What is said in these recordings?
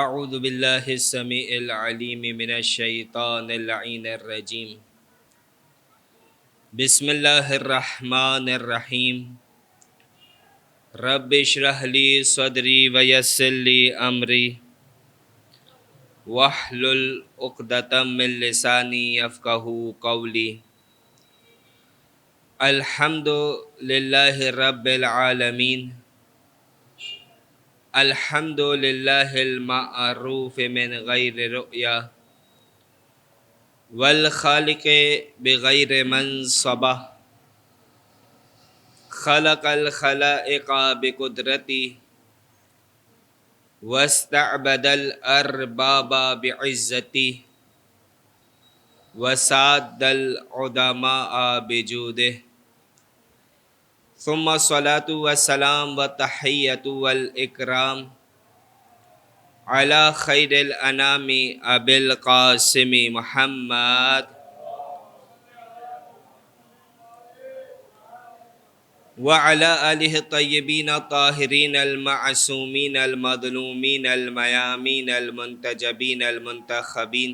اعوذ باللہ السمیع العلیم من الشیطان اللعین الرجیم بسم اللہ الرحمن الرحیم رب اشرح لی صدری ویسر لی امری واحلل عقدۃ من لسانی یفقہوا قولی الحمد للہ رب العالمین الحمد للہ المعروف من غیر رؤیا والخالق بغیر منصبہ خلق الخلائق بقدرتی واستعبد الارباب بعزتی وساد العدماء بجودہ ثم الصلاة والسلام والتحیۃ والاکرام علی خیر الانام ابی القاسم محمد وعلی آلہ الطیبین الطاہرین المعصومین المظلومین المیامین المنتجبین المنتخبین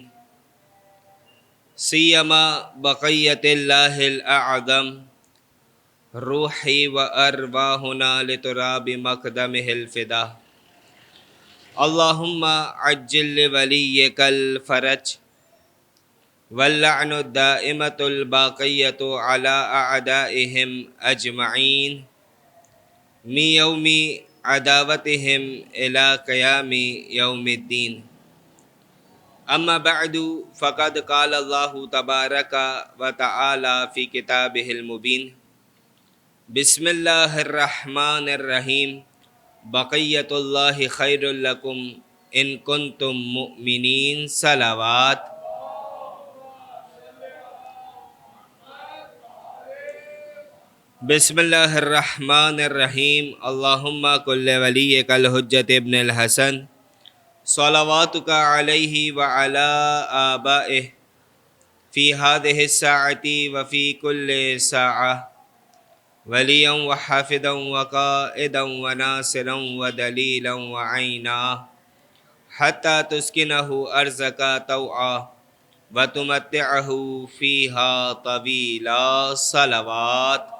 سیما بقیت اللہ الاعظم روحی و ارواحنا لتراب مقدمہ الفدا اللہم عجل لولیک الفرج واللعن الدائمة الباقية على أعدائهم أجمعين من يوم عداوتهم إلى قيام يوم الدين أما بعد فقد قال الله تبارك وتعالى في كتابه المبين بسم الله الرحمن الرحيم بقية الله خير لكم إن كنتم مؤمنين صلوات بسم اللہ الرحمن الرحیم اللہم کل ولیک الحجۃ ابن الحسن صلواتک علیہ وعلی آبائہ فی هذه الساعة وفی کل ساعة ولیا وحافظا وقائدا وناصرا ودلیلا وعینا حتی تسکنہ ارضک طوعا وتمتعہ فیہا طویلا صلوات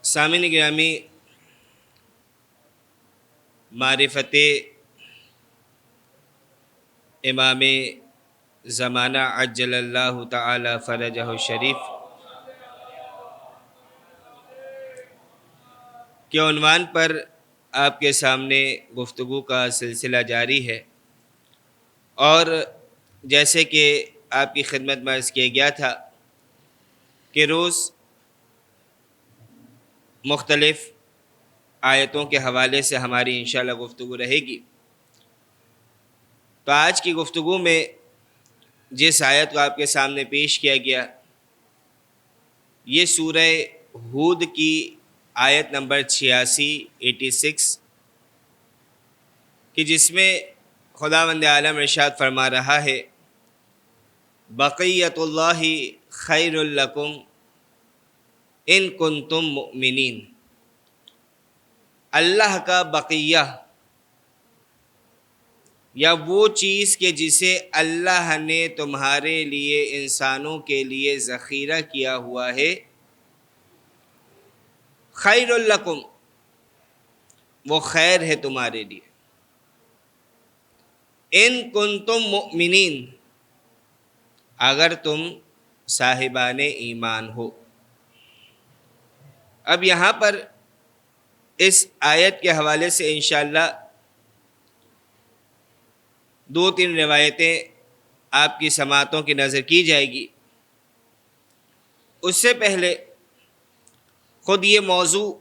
سامعین گرامی، معرفت امام زمانہ عجل اللہ تعالی فرجہ الشریف کے عنوان پر آپ کے سامنے گفتگو کا سلسلہ جاری ہے، اور جیسے کہ آپ کی خدمت میں عرض کیا گیا تھا کہ روز مختلف آیتوں کے حوالے سے ہماری انشاءاللہ گفتگو رہے گی۔ تو آج کی گفتگو میں جس آیت کو آپ کے سامنے پیش کیا گیا، یہ سورہ ہود کی آیت نمبر 86 کہ جس میں خداوند عالم ارشاد فرما رہا ہے بقیت اللہ خیر لکم ان کنتم مؤمنین۔ اللہ کا بقیہ یا وہ چیز کہ جسے اللہ نے تمہارے لیے انسانوں کے لیے ذخیرہ کیا ہوا ہے، خیر لکم، وہ خیر ہے تمہارے لیے، ان کنتم مؤمنین، اگر تم صاحبان ایمان ہو۔ اب یہاں پر اس آیت کے حوالے سے انشاءاللہ 2-3 روایتیں آپ کی سماعتوں کی نظر کی جائے گی۔ اس سے پہلے خود یہ موضوع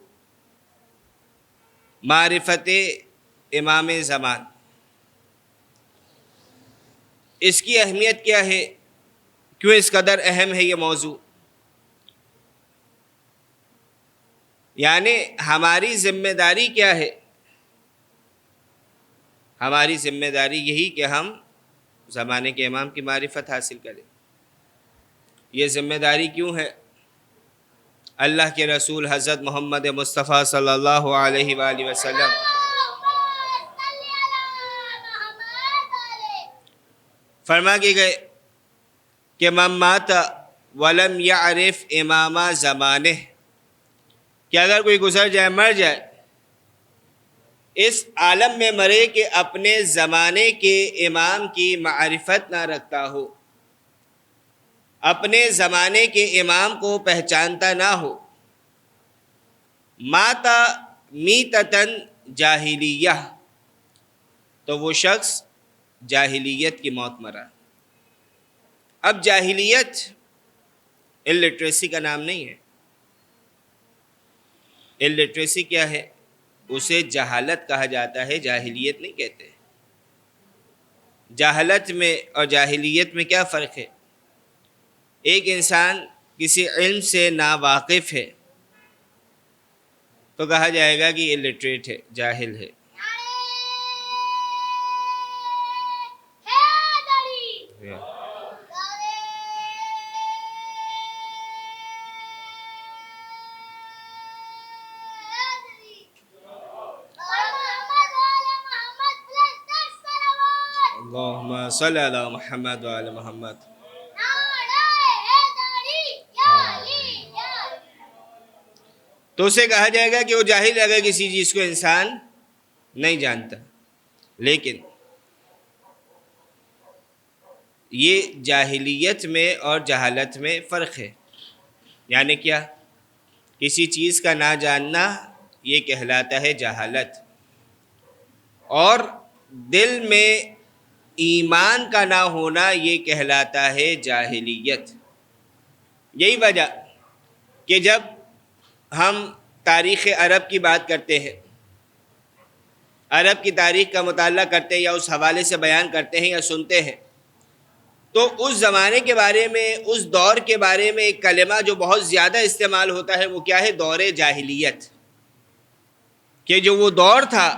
معرفت امام زمان، اس کی اہمیت کیا ہے، کیوں اس قدر اہم ہے یہ موضوع؟ یعنی ہماری ذمہ داری کیا ہے؟ ہماری ذمہ داری یہی کہ ہم زمانے کے امام کی معرفت حاصل کریں۔ یہ ذمہ داری کیوں ہے؟ اللہ کے رسول حضرت محمد مصطفیٰ صلی اللہ علیہ وآلہ وسلم فرما کے گئے کہ من مات ولم یعرف امام زمانہ، کہ اگر کوئی گزر جائے، مر جائے، اس عالم میں مرے کہ اپنے زمانے کے امام کی معرفت نہ رکھتا ہو، اپنے زمانے کے امام کو پہچانتا نہ ہو، ماتا میتتن جاہلیہ، تو وہ شخص جاہلیت کی موت مرا۔ اب جاہلیت الٹریسی کا نام نہیں ہے۔ الٹریسی کیا ہے؟ اسے جہالت کہا جاتا ہے، جاہلیت نہیں کہتے۔ جہالت میں اور جاہلیت میں کیا فرق ہے؟ ایک انسان کسی علم سے ناواقف ہے تو کہا جائے گا کہ الٹریٹ ہے، جاہل ہے۔ اللہم صلی علی محمد وعلی محمد۔ تو اسے کہا جائے گا کہ وہ جاہل ہے اگر کسی چیز کو انسان نہیں جانتا۔ لیکن یہ جاہلیت میں اور جہالت میں فرق ہے۔ یعنی کیا؟ کسی چیز کا نہ جاننا یہ کہلاتا ہے جہالت، اور دل میں ایمان کا نہ ہونا یہ کہلاتا ہے جاہلیت۔ یہی وجہ کہ جب ہم تاریخ عرب کی بات کرتے ہیں، عرب کی تاریخ کا مطالعہ کرتے ہیں یا اس حوالے سے بیان کرتے ہیں یا سنتے ہیں، تو اس زمانے کے بارے میں، اس دور کے بارے میں ایک کلمہ جو بہت زیادہ استعمال ہوتا ہے وہ کیا ہے؟ دور جاہلیت۔ کہ جو وہ دور تھا،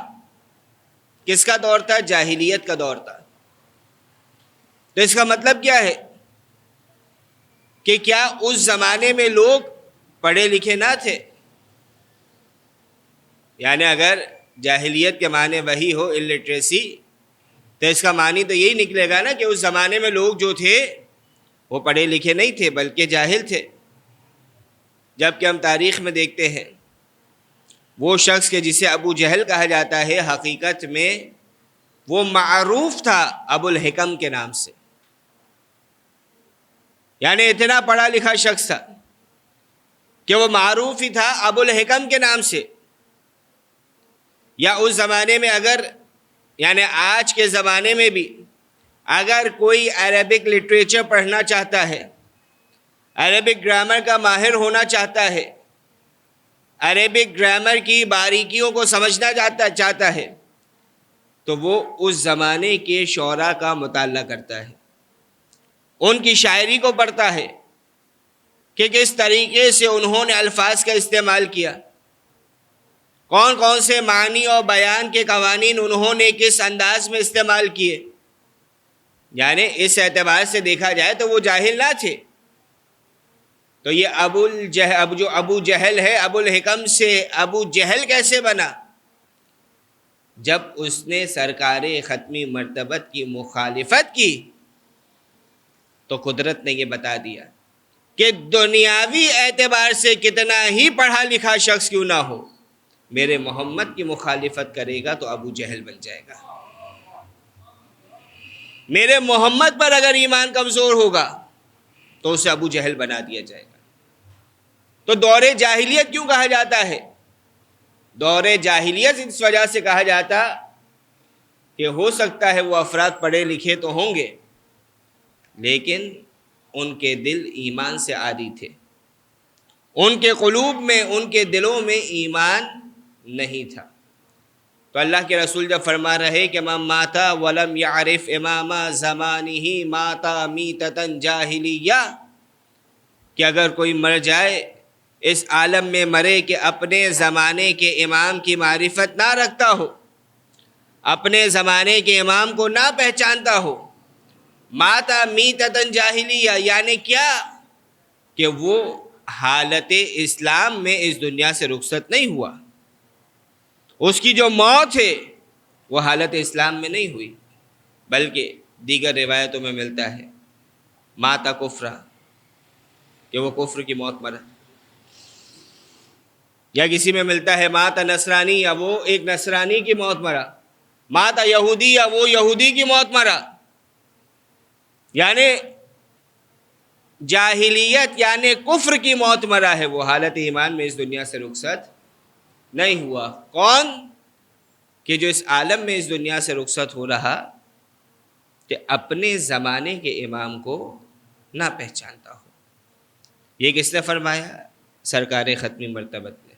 کس کا دور تھا؟ جاہلیت کا دور تھا۔ تو اس کا مطلب کیا ہے کہ کیا اس زمانے میں لوگ پڑھے لکھے نہ تھے؟ یعنی اگر جاہلیت کے معنی وہی ہو، الٹریسی، تو اس کا معنی تو یہی نکلے گا نا کہ اس زمانے میں لوگ جو تھے وہ پڑھے لکھے نہیں تھے بلکہ جاہل تھے۔ جبکہ ہم تاریخ میں دیکھتے ہیں وہ شخص کہ جسے ابو جہل کہا جاتا ہے، حقیقت میں وہ معروف تھا ابو الحکم کے نام سے۔ یعنی اتنا پڑھا لکھا شخص تھا کہ وہ معروف ہی تھا ابو الحکم کے نام سے۔ یا اس زمانے میں اگر، یعنی آج کے زمانے میں بھی اگر کوئی عربک لٹریچر پڑھنا چاہتا ہے، عربک گرامر کا ماہر ہونا چاہتا ہے، عربک گرامر کی باریکیوں کو سمجھنا چاہتا ہے، تو وہ اس زمانے کے شعراء کا مطالعہ کرتا ہے، ان کی شاعری کو پڑھتا ہے کہ کس طریقے سے انہوں نے الفاظ کا استعمال کیا، کون کون سے معنی اور بیان کے قوانین انہوں نے کس انداز میں استعمال کیے۔ یعنی اس اعتبار سے دیکھا جائے تو وہ جاہل نہ تھے۔ تو یہ جو ابو جہل ہے، ابو الحکم سے ابو جہل کیسے بنا؟ جب اس نے سرکار ختمی مرتبت کی مخالفت کی تو قدرت نے یہ بتا دیا کہ دنیاوی اعتبار سے کتنا ہی پڑھا لکھا شخص کیوں نہ ہو، میرے محمد کی مخالفت کرے گا تو ابو جہل بن جائے گا۔ میرے محمد پر اگر ایمان کمزور ہوگا تو اسے ابو جہل بنا دیا جائے گا۔ تو دور جاہلیت کیوں کہا جاتا ہے؟ دور جاہلیت اس وجہ سے کہا جاتا کہ ہو سکتا ہے وہ افراد پڑھے لکھے تو ہوں گے لیکن ان کے دل ایمان سے عاری تھے، ان کے قلوب میں، ان کے دلوں میں ایمان نہیں تھا۔ تو اللہ کے رسول جب فرما رہے کہ من مات ولم یعرف امام زمانہ مات میتۃ جاہلیہ، کہ اگر کوئی مر جائے اس عالم میں مرے کہ اپنے زمانے کے امام کی معرفت نہ رکھتا ہو، اپنے زمانے کے امام کو نہ پہچانتا ہو، ماتا میتۃ جاہلیہ، یعنی کیا کہ وہ حالت اسلام میں اس دنیا سے رخصت نہیں ہوا، اس کی جو موت ہے وہ حالت اسلام میں نہیں ہوئی، بلکہ دیگر روایتوں میں ملتا ہے ماتا کفرا، کہ وہ کفر کی موت مرا، یا کسی میں ملتا ہے ماتا نصرانی، یا وہ ایک نصرانی کی موت مرا، ماتا یہودی، یا وہ یہودی کی موت مرا۔ یعنی جاہلیت یعنی کفر کی موت مرا ہے، وہ حالت ایمان میں اس دنیا سے رخصت نہیں ہوا۔ کون؟ کہ جو اس عالم میں اس دنیا سے رخصت ہو رہا کہ اپنے زمانے کے امام کو نہ پہچانتا ہو۔ یہ کس نے فرمایا؟ سرکار ختمی مرتبت نے۔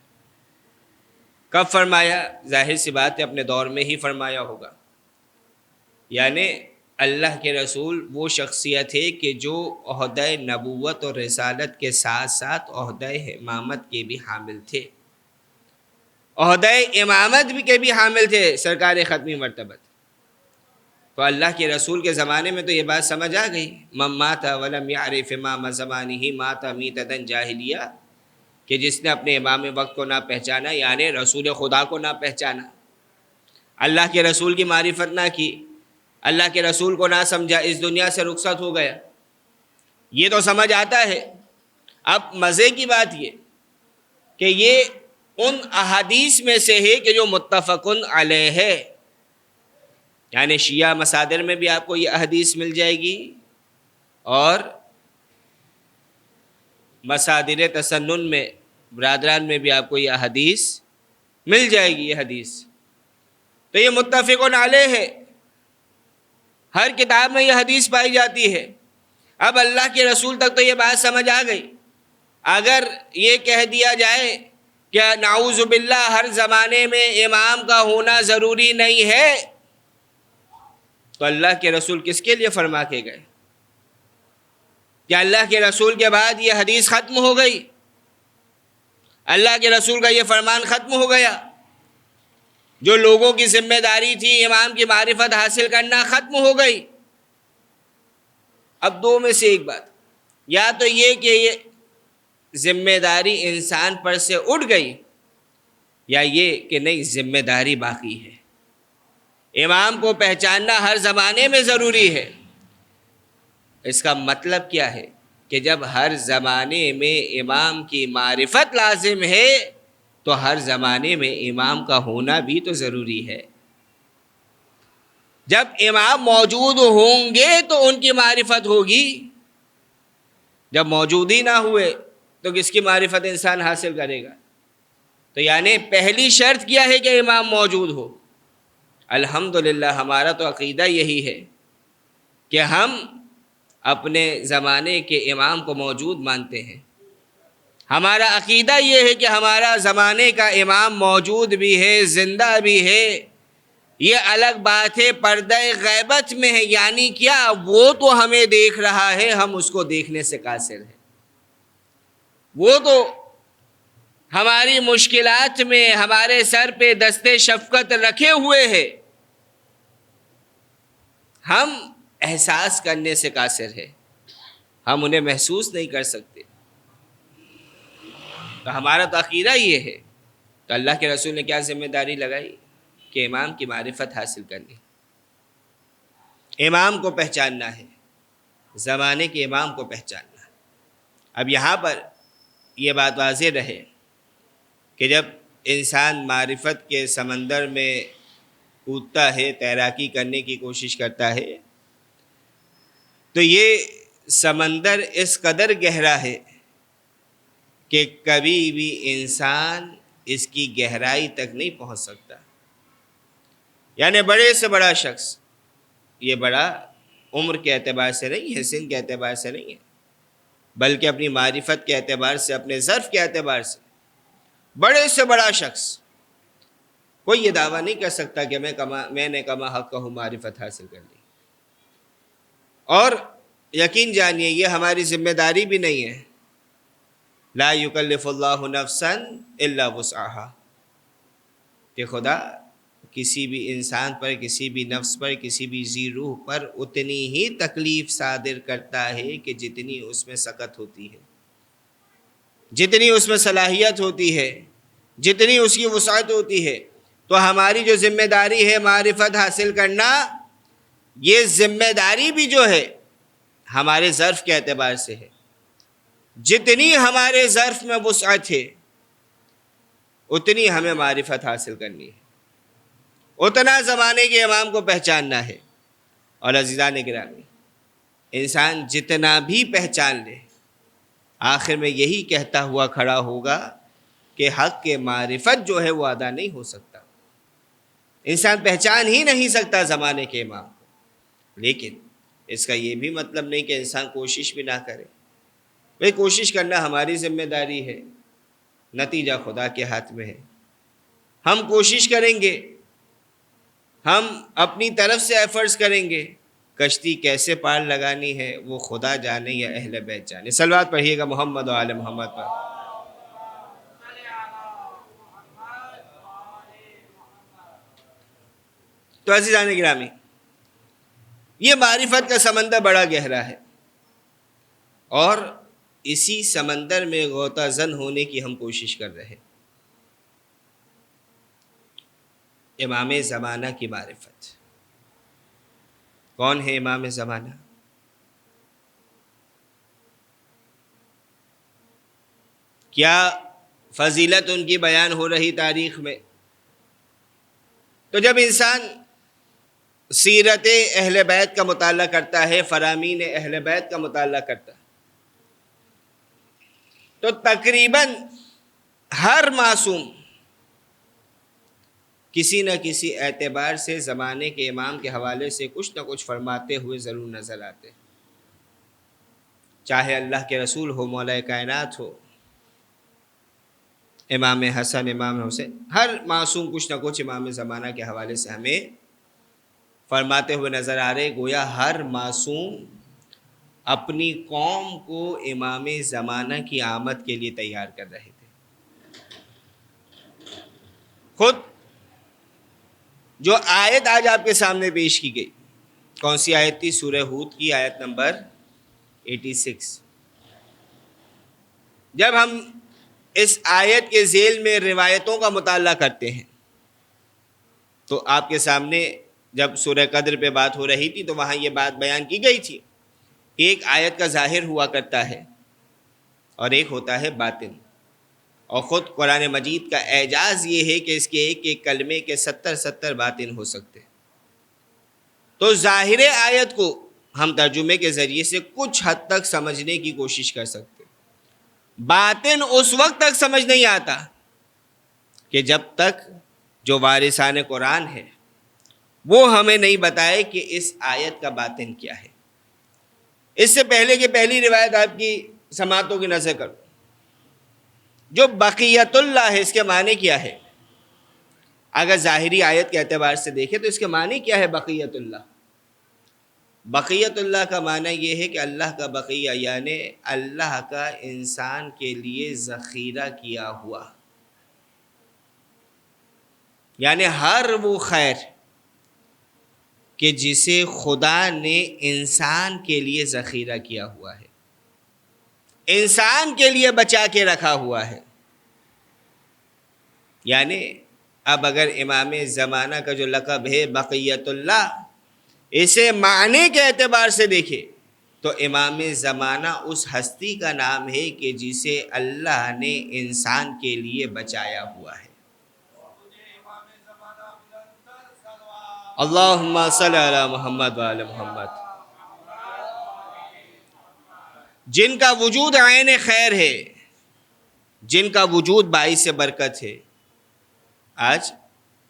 کب فرمایا؟ ظاہر سی بات ہے اپنے دور میں ہی فرمایا ہوگا۔ یعنی اللہ کے رسول وہ شخصیت ہے کہ جو عہدہ نبوت اور رسالت کے ساتھ ساتھ عہدہ امامت کے بھی حامل تھے، عہدہ امامت کے بھی حامل تھے سرکار ختمی مرتبت۔ تو اللہ کے رسول کے زمانے میں تو یہ بات سمجھ آ گئی، من مات ولم یعرف امام زمانہ مات میتۃ جاہلیہ، کہ جس نے اپنے امام وقت کو نہ پہچانا، یعنی رسول خدا کو نہ پہچانا، اللہ کے رسول کی معرفت نہ کی، اللہ کے رسول کو نہ سمجھا، اس دنیا سے رخصت ہو گیا۔ یہ تو سمجھ آتا ہے۔ اب مزے کی بات یہ کہ یہ ان احادیث میں سے ہے کہ جو متفقن علیہ ہے، یعنی شیعہ مصادر میں بھی آپ کو یہ حدیث مل جائے گی، اور مصادر تسنن میں برادران میں بھی آپ کو یہ حدیث مل جائے گی۔ یہ حدیث تو یہ متفقن علیہ ہے، ہر کتاب میں یہ حدیث پائی جاتی ہے۔ اب اللہ کے رسول تک تو یہ بات سمجھ آ گئی۔ اگر یہ کہہ دیا جائے کہ نعوذ باللہ ہر زمانے میں امام کا ہونا ضروری نہیں ہے، تو اللہ کے رسول کس کے لیے فرما کے گئے؟ کیا اللہ کے رسول کے بعد یہ حدیث ختم ہو گئی؟ اللہ کے رسول کا یہ فرمان ختم ہو گیا؟ جو لوگوں کی ذمہ داری تھی امام کی معرفت حاصل کرنا، ختم ہو گئی؟ اب دو میں سے ایک بات، یا تو یہ کہ یہ ذمہ داری انسان پر سے اٹھ گئی، یا یہ کہ نہیں، ذمہ داری باقی ہے۔ امام کو پہچاننا ہر زمانے میں ضروری ہے۔ اس کا مطلب کیا ہے؟ کہ جب ہر زمانے میں امام کی معرفت لازم ہے تو ہر زمانے میں امام کا ہونا بھی تو ضروری ہے۔ جب امام موجود ہوں گے تو ان کی معرفت ہوگی، جب موجود ہی نہ ہوئے تو کس کی معرفت انسان حاصل کرے گا؟ تو یعنی پہلی شرط کیا ہے کہ امام موجود ہو۔ الحمدللہ ہمارا تو عقیدہ یہی ہے کہ ہم اپنے زمانے کے امام کو موجود مانتے ہیں۔ ہمارا عقیدہ یہ ہے کہ ہمارا زمانے کا امام موجود بھی ہے، زندہ بھی ہے۔ یہ الگ بات ہے پردہ غیبت میں ہے، یعنی کیا؟ وہ تو ہمیں دیکھ رہا ہے، ہم اس کو دیکھنے سے قاصر ہیں۔ وہ تو ہماری مشکلات میں ہمارے سر پہ دستے شفقت رکھے ہوئے ہے، ہم احساس کرنے سے قاصر ہے، ہم انہیں محسوس نہیں کر سکتے۔ تو ہمارا تو عقیدہ یہ ہے۔ تو اللہ کے رسول نے کیا ذمہ داری لگائی؟ کہ امام کی معرفت حاصل کرنی، امام کو پہچاننا ہے، زمانے کے امام کو پہچاننا۔ اب یہاں پر یہ بات واضح رہے کہ جب انسان معرفت کے سمندر میں کودتا ہے، تیراکی کرنے کی کوشش کرتا ہے، تو یہ سمندر اس قدر گہرا ہے کہ کبھی بھی انسان اس کی گہرائی تک نہیں پہنچ سکتا۔ یعنی بڑے سے بڑا شخص، یہ بڑا عمر کے اعتبار سے نہیں ہے، سن کے اعتبار سے نہیں ہے، بلکہ اپنی معرفت کے اعتبار سے، اپنے ظرف کے اعتبار سے، بڑے سے بڑا شخص کوئی یہ دعویٰ نہیں کر سکتا کہ میں نے کما حق کا معرفت حاصل کر لی۔ اور یقین جانیے یہ ہماری ذمہ داری بھی نہیں ہے۔ لا یکلف اللہ نفسا الا وسعها، کہ خدا کسی بھی انسان پر، کسی بھی نفس پر، کسی بھی ذی روح پر اتنی ہی تکلیف صادر کرتا ہے کہ جتنی اس میں سقط ہوتی ہے۔ جتنی اس میں صلاحیت ہوتی ہے، جتنی اس کی وسعت ہوتی ہے، تو ہماری جو ذمہ داری ہے معرفت حاصل کرنا، یہ ذمہ داری بھی جو ہے ہمارے ظرف کے اعتبار سے ہے۔ جتنی ہمارے ظرف میں وسعت ہے اتنی ہمیں معرفت حاصل کرنی ہے، اتنا زمانے کے امام کو پہچاننا ہے۔ اور عزیزان گرامی، انسان جتنا بھی پہچان لے، آخر میں یہی کہتا ہوا کھڑا ہوگا کہ حق کے معرفت جو ہے وہ ادا نہیں ہو سکتا۔ انسان پہچان ہی نہیں سکتا زمانے کے امام کو۔ لیکن اس کا یہ بھی مطلب نہیں کہ انسان کوشش بھی نہ کرے۔ بھئی کوشش کرنا ہماری ذمہ داری ہے، نتیجہ خدا کے ہاتھ میں ہے۔ ہم کوشش کریں گے، ہم اپنی طرف سے ایفرٹس کریں گے، کشتی کیسے پار لگانی ہے وہ خدا جانے یا اہل بیت جانے۔ صلوات پڑھیے گا محمد و آل محمد پر۔ تو عزیزان گرامی، یہ معرفت کا سمندر بڑا گہرا ہے، اور اسی سمندر میں غوطہ زن ہونے کی ہم کوشش کر رہے ہیں۔ امام زمانہ کی معرفت، کون ہے امام زمانہ؟ کیا فضیلت ان کی بیان ہو رہی تاریخ میں؟ تو جب انسان سیرت اہل بیت کا مطالعہ کرتا ہے، فرامین اہل بیت کا مطالعہ کرتا ہے، تو تقریباً ہر معصوم کسی نہ کسی اعتبار سے زمانے کے امام کے حوالے سے کچھ نہ کچھ فرماتے ہوئے ضرور نظر آتے، چاہے اللہ کے رسول ہو، مولا کائنات ہو، امام حسن، امام حسین، ہر معصوم کچھ نہ کچھ امام زمانہ کے حوالے سے ہمیں فرماتے ہوئے نظر آ رہے۔ گویا ہر معصوم اپنی قوم کو امام زمانہ کی آمد کے لیے تیار کر رہے تھے۔ خود جو آیت آج آپ کے سامنے پیش کی گئی، کون سی آیت تھی؟ سورہ ہود کی آیت نمبر 86۔ جب ہم اس آیت کے ذیل میں روایتوں کا مطالعہ کرتے ہیں تو آپ کے سامنے جب سورہ قدر پہ بات ہو رہی تھی تو وہاں یہ بات بیان کی گئی تھی، ایک آیت کا ظاہر ہوا کرتا ہے اور ایک ہوتا ہے باطن۔ اور خود قرآن مجید کا اعجاز یہ ہے کہ اس کے ایک ایک کلمے کے 70 باطن ہو سکتے۔ تو ظاہر آیت کو ہم ترجمے کے ذریعے سے کچھ حد تک سمجھنے کی کوشش کر سکتے، باطن اس وقت تک سمجھ نہیں آتا کہ جب تک جو وارثان قرآن ہے وہ ہمیں نہیں بتائے کہ اس آیت کا باطن کیا ہے۔ اس سے پہلے کہ پہلی روایت آپ کی سماعتوں کی نظر کرو، جو بقیت اللہ ہے، اس کے معنی کیا ہے؟ اگر ظاہری آیت کے اعتبار سے دیکھیں تو اس کے معنی کیا ہے بقیت اللہ؟ بقیت اللہ کا معنی یہ ہے کہ اللہ کا بقیہ، یعنی اللہ کا انسان کے لیے ذخیرہ کیا ہوا، یعنی ہر وہ خیر کہ جسے خدا نے انسان کے لیے ذخیرہ کیا ہوا ہے، انسان کے لیے بچا کے رکھا ہوا ہے۔ یعنی اب اگر امام زمانہ کا جو لقب ہے بقیت اللہ، اسے معنی کے اعتبار سے دیکھے تو امام زمانہ اس ہستی کا نام ہے کہ جسے اللہ نے انسان کے لیے بچایا ہوا ہے۔ اللہم صلی علی محمد وعلی محمد۔ جن کا وجود عین خیر ہے، جن کا وجود باعث برکت ہے، آج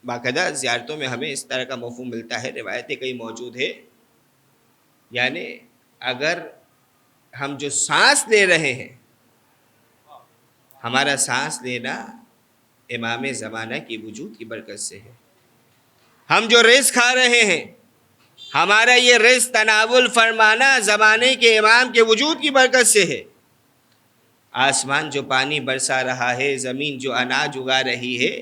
باقاعدہ زیارتوں میں ہمیں اس طرح کا مفہوم ملتا ہے، روایتیں کئی موجود ہے، یعنی اگر ہم جو سانس لے رہے ہیں، ہمارا سانس لینا امام زمانہ کی وجود کی برکت سے ہے۔ ہم جو رزق کھا رہے ہیں، ہمارا یہ رزق تناول فرمانا زمانے کے امام کے وجود کی برکت سے ہے۔ آسمان جو پانی برسا رہا ہے، زمین جو اناج اگا رہی ہے،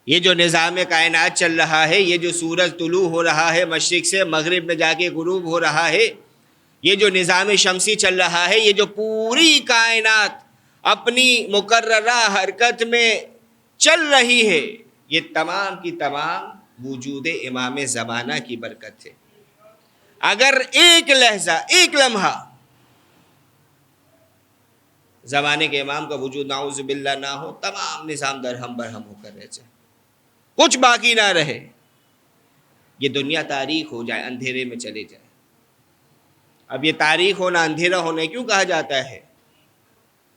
یہ جو نظام کائنات چل رہا ہے، یہ جو سورج طلوع ہو رہا ہے مشرق سے، مغرب میں جا کے غروب ہو رہا ہے، یہ جو نظام شمسی چل رہا ہے، یہ جو پوری کائنات اپنی مقررہ حرکت میں چل رہی ہے، یہ تمام کی تمام وجود امام زمانہ کی برکت ہے۔ اگر ایک لحظہ، ایک لمحہ زمانے کے امام کا وجود نعوذ باللہ نہ ہو، تمام نظام درہم برہم ہو کر رہ جائے، کچھ باقی نہ رہے، یہ دنیا تاریک ہو جائے، اندھیرے میں چلے جائے۔ اب یہ تاریک ہونا، اندھیرا ہونا کیوں کہا جاتا ہے؟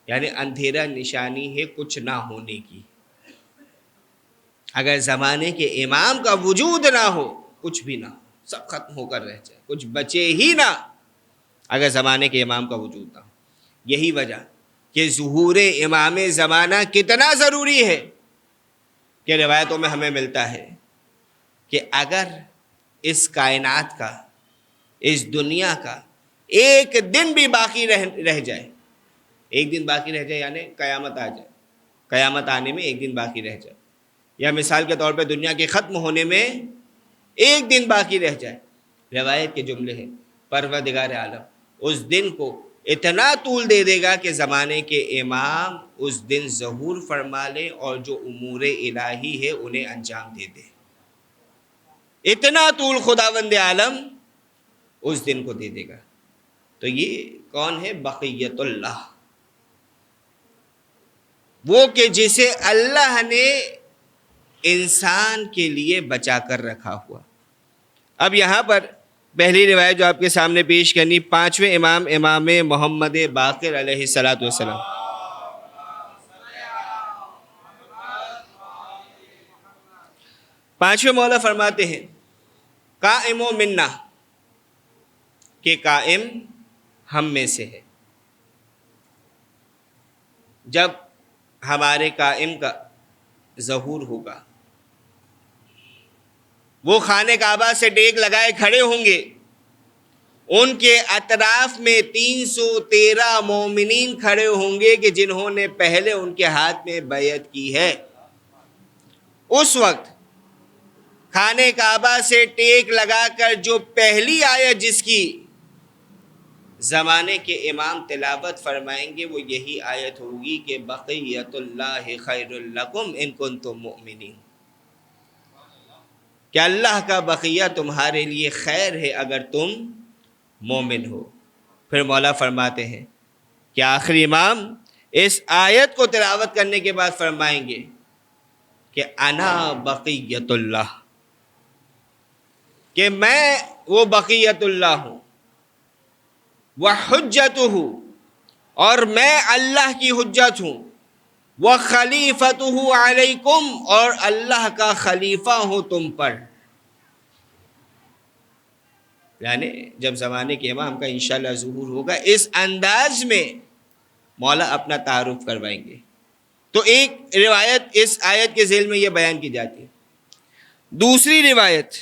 یعنی اندھیرا نشانی ہے کچھ نہ ہونے کی۔ اگر زمانے کے امام کا وجود نہ ہو، کچھ بھی نہ ہو، سب ختم ہو کر رہ جائے، کچھ بچے ہی نہ، اگر زمانے کے امام کا وجود نہ ہو۔ یہی وجہ کہ ظہور امام زمانہ کتنا ضروری ہے کہ روایتوں میں ہمیں ملتا ہے کہ اگر اس کائنات کا، اس دنیا کا ایک دن بھی باقی رہ جائے، ایک دن باقی رہ جائے یعنی قیامت آ جائے، قیامت آنے میں ایک دن باقی رہ جائے، یا مثال کے طور پہ دنیا کے ختم ہونے میں ایک دن باقی رہ جائے، روایت کے جملے ہیں، پروردگار عالم اس دن کو اتنا طول دے دے گا کہ زمانے کے امام اس دن ظہور فرما لے اور جو امور الہی ہے انہیں انجام دے دے۔ اتنا طول خداوند عالم اس دن کو دے دے گا۔ تو یہ کون ہے؟ بقیت اللہ، وہ کہ جسے اللہ نے انسان کے لیے بچا کر رکھا ہوا۔ اب یہاں پر پہلی روایت جو آپ کے سامنے پیش کرنی، 5ویں امام، امام محمد باقر علیہ الصلوۃ والسلام۔ پانچویں مولا فرماتے ہیں قائم و منا، کہ قائم ہم میں سے ہے۔ جب ہمارے قائم کا ظہور ہوگا، وہ خانہ کعبہ سے ڈیگ لگائے کھڑے ہوں گے، ان کے اطراف میں 313 مومنین کھڑے ہوں گے کہ جنہوں نے پہلے ان کے ہاتھ میں بیعت کی ہے۔ اس وقت خانہ کعبہ سے ٹیک لگا کر جو پہلی آیت جس کی زمانے کے امام تلاوت فرمائیں گے وہ یہی آیت ہوگی کہ بقیت اللہ خیر لکم ان کنتم مؤمنین، کہ اللہ کا بقیہ تمہارے لیے خیر ہے اگر تم مومن ہو۔ پھر مولا فرماتے ہیں کہ آخری امام اس آیت کو تلاوت کرنے کے بعد فرمائیں گے کہ انا بقیت اللہ، کہ میں وہ بقیت اللہ ہوں، وحجتہ، اور میں اللہ کی حجت ہوں، وخلیفتہ علیکم، اور اللہ کا خلیفہ ہوں تم پر۔ یعنی جب زمانے کے امام کا انشاءاللہ ظہور ہوگا، اس انداز میں مولا اپنا تعارف کروائیں گے۔ تو ایک روایت اس آیت کے ذیل میں یہ بیان کی جاتی ہے۔ دوسری روایت،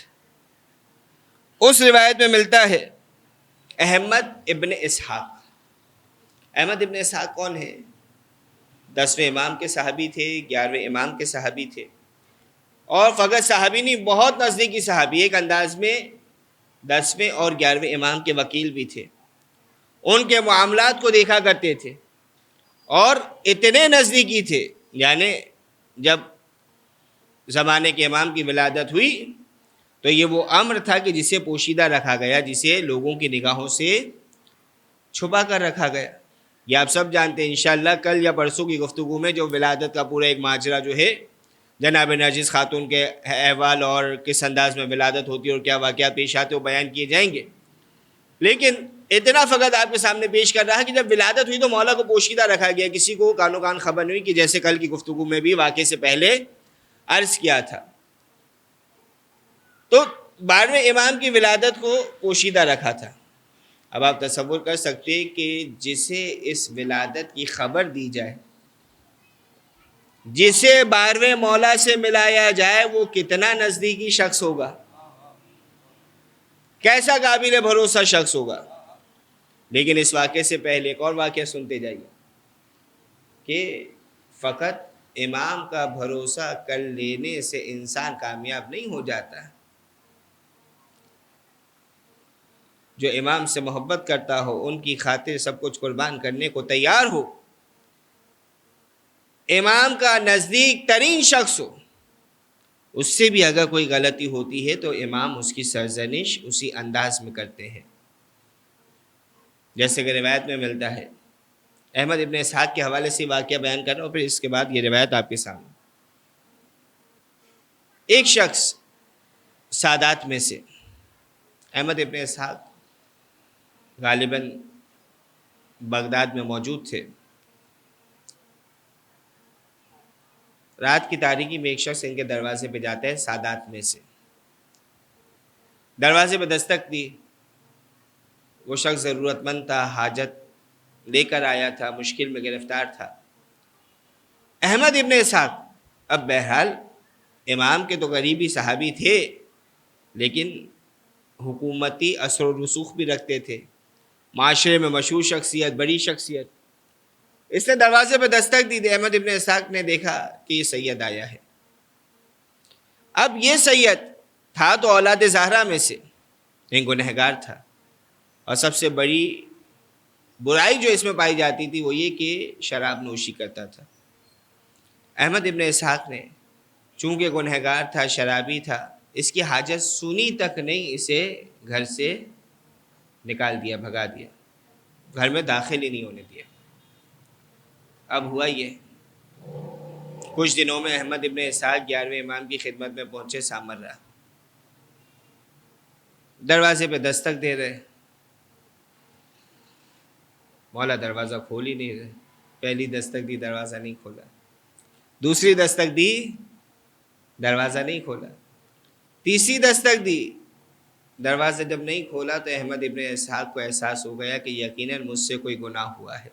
اس روایت میں ملتا ہے احمد ابن اسحاق۔ احمد ابن اسحاق کون ہے؟ 10ویں امام کے صحابی تھے، 11ویں امام کے صحابی تھے، اور فقط صحابی نہیں، بہت نزدیکی صحابی، ایک انداز میں 10ویں اور 11ویں امام کے وکیل بھی تھے، ان کے معاملات کو دیکھا کرتے تھے، اور اتنے نزدیکی تھے، یعنی جب زمانے کے امام کی ولادت ہوئی تو یہ وہ امر تھا کہ جسے پوشیدہ رکھا گیا، جسے لوگوں کی نگاہوں سے چھپا کر رکھا گیا۔ یہ آپ سب جانتے ہیں، انشاءاللہ کل یا پرسوں کی گفتگو میں جو ولادت کا پورا ایک ماجرا جو ہے، جناب نرجس خاتون کے احوال اور کس انداز میں ولادت ہوتی ہے اور کیا واقعات پیش آتے وہ بیان کیے جائیں گے، لیکن اتنا فقط آپ کے سامنے پیش کر رہا کہ جب ولادت ہوئی تو مولا کو پوشیدہ رکھا گیا، کسی کو کانو کان خبر نہیں ہوئی، کہ جیسے کل کی گفتگو میں بھی واقعے سے پہلے عرض کیا تھا۔ تو 12ویں امام کی ولادت کو پوشیدہ رکھا تھا۔ اب آپ تصور کر سکتے ہیں کہ جسے اس ولادت کی خبر دی جائے، جسے 12ویں مولا سے ملایا جائے، وہ کتنا نزدیکی شخص ہوگا، کیسا قابل بھروسہ شخص ہوگا۔ لیکن اس واقعے سے پہلے ایک اور واقعہ سنتے جائیے کہ فقط امام کا بھروسہ کر لینے سے انسان کامیاب نہیں ہو جاتا۔ جو امام سے محبت کرتا ہو، ان کی خاطر سب کچھ قربان کرنے کو تیار ہو، امام کا نزدیک ترین شخص ہو، اس سے بھی اگر کوئی غلطی ہوتی ہے تو امام اس کی سرزنش اسی انداز میں کرتے ہیں، جیسے کہ روایت میں ملتا ہے۔ احمد ابن اسحاق کے حوالے سے واقعہ بیان کر رہا ہوں، پھر اس کے بعد یہ روایت آپ کے سامنے۔ ایک شخص سادات میں سے، احمد ابن اسحاق غالباً بغداد میں موجود تھے، رات کی تاریکی میں ایک شخص ان کے دروازے پہ جاتا ہے، سادات میں سے، دروازے پہ دستک دی۔ وہ شخص ضرورت مند تھا، حاجت لے کر آیا تھا، مشکل میں گرفتار تھا۔ احمد ابن اسحاق اب بہرحال امام کے تو قریبی صحابی تھے، لیکن حکومتی اثر و رسوخ بھی رکھتے تھے، معاشرے میں مشہور شخصیت، بڑی شخصیت۔ اس نے دروازے پہ دستک دی، احمد ابن اسحاق نے دیکھا کہ یہ سید آیا ہے۔ اب یہ سید تھا تو اولاد زہرا میں سے، لیکن گنہگار تھا، اور سب سے بڑی برائی جو اس میں پائی جاتی تھی وہ یہ کہ شراب نوشی کرتا تھا۔ احمد ابن اسحاق نے چونکہ گنہگار تھا، شرابی تھا، اس کی حاجت سنی تک نہیں، اسے گھر سے نکال دیا، بھگا دیا، گھر میں داخل ہی نہیں ہونے دیا۔ اب ہوا یہ، کچھ دنوں میں احمد ابن اسحاق 11ویں امام کی خدمت میں پہنچے، سامر رہا، دروازے پہ دستک دے رہے، مولا دروازہ کھول ہی نہیں رہے۔ پہلی دستک دی، دروازہ نہیں کھولا، دوسری دستک دی، دروازہ نہیں کھولا، تیسری دستک دی، دروازہ جب نہیں کھولا تو احمد ابن اسحاق کو احساس ہو گیا کہ یقیناً مجھ سے کوئی گناہ ہوا ہے،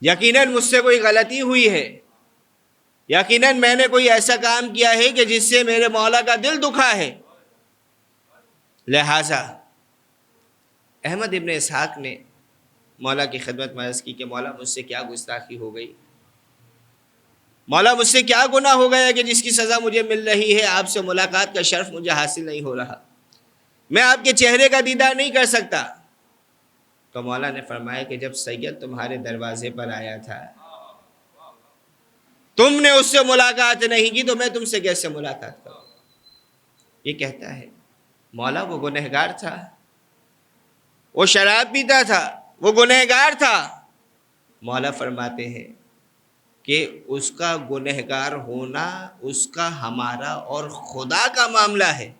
یقیناً مجھ سے کوئی غلطی ہوئی ہے، یقیناً میں نے کوئی ایسا کام کیا ہے کہ جس سے میرے مولا کا دل دکھا ہے۔ لہٰذا احمد ابن اسحاق نے مولا کی خدمت میں عرض کی کہ مولا مجھ سے کیا گستاخی ہو گئی، مولا مجھ سے کیا گناہ ہو گیا کہ جس کی سزا مجھے مل رہی ہے، آپ سے ملاقات کا شرف مجھے حاصل نہیں ہو رہا، میں آپ کے چہرے کا دیدار نہیں کر سکتا۔ تو مولا نے فرمایا کہ جب سید تمہارے دروازے پر آیا تھا تم نے اس سے ملاقات نہیں کی تو میں تم سے کیسے ملاقات کروں؟ یہ کہتا ہے مولا وہ گنہگار تھا، وہ شراب پیتا تھا، وہ گنہگار تھا۔ مولا فرماتے ہیں کہ اس کا گنہگار ہونا اس کا، ہمارا اور خدا کا معاملہ ہے،